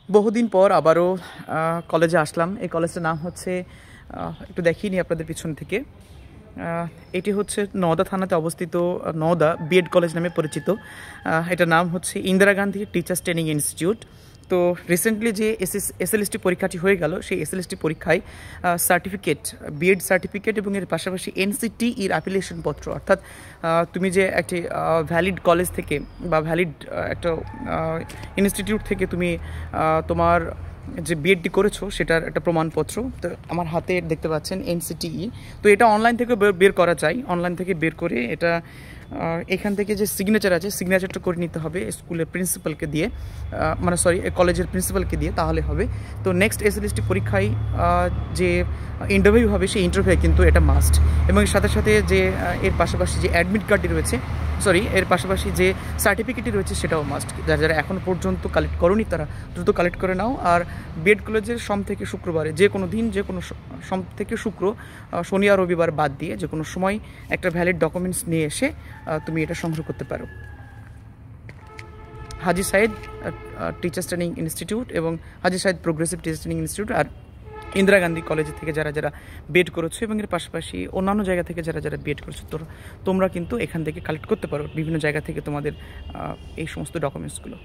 বহুদিন পর আবারও কলেজে আসলাম। এই কলেজটার নাম হচ্ছে একটু দেখিয়ে নিই আপনাদের পিছন থেকে। এটি হচ্ছে নওদা থানাতে অবস্থিত নওদা বিএড কলেজ নামে পরিচিত। এটার নাম হচ্ছে Indira Gandhi teachers training institute. তো রিসেন্টলি যে এসএলএসটি পরীক্ষাটি হয়ে গেল, সেই এসএলএসটি পরীক্ষায় সার্টিফিকেট, বিএড সার্টিফিকেট এবং এর পাশাপাশি এনসিটি এর অ্যাপ্লিকেশন পত্র, অর্থাৎ তুমি যে একটি ভ্যালিড কলেজ থেকে বা ভ্যালিড একটা ইনস্টিটিউট থেকে তুমি তোমার যে বিএডটি করেছো সেটার একটা প্রমাণপত্র। তো আমার হাতে দেখতে পাচ্ছেন এনসিটিই। তো এটা অনলাইন থেকে বের করা যায়। অনলাইন থেকে বের করে এটা এখান থেকে যে সিগনেচার আছে, সিগনেচারটা করে নিতে হবে স্কুলের প্রিন্সিপালকে দিয়ে, মানে সরি কলেজের প্রিন্সিপালকে দিয়ে, তাহলে হবে। তো নেক্সট এসএলএসটি পরীক্ষায় যে ইন্টারভিউ হবে, সেই ইন্টারভিউ কিন্তু এটা মাস্ট। এবং এর সাথে সাথে যে এর পাশাপাশি যে অ্যাডমিট কার্ডটি রয়েছে, এর পাশাপাশি যে সার্টিফিকেটই রয়েছে সেটাও মাস্ট। যারা যারা এখন পর্যন্ত কালেক্ট করোনি তারা দ্রুত কালেক্ট করে নাও। আর বিএড কলেজের সোম থেকে শুক্রবারে, যে কোনো দিন, যে কোনো সোম থেকে শুক্র, শনি আর রবিবার বাদ দিয়ে যে কোনো সময় একটা ভ্যালিড ডকুমেন্টস নিয়ে এসে তুমি এটা সংগ্রহ করতে পারো। Haji Sayed teachers training institute এবং Haji Sayed progressive teachers training institute আর ইন্দিরা গান্ধী কলেজ থেকে যারা যারা বিএড করেছো এবং এর পাশাপাশি অন্যান্য জায়গা থেকে যারা যারা বিএড করেছো, তোমরা কিন্তু এখান থেকে কালেক্ট করতে পারো বিভিন্ন জায়গা থেকে তোমাদের এই সমস্ত ডকুমেন্টসগুলো।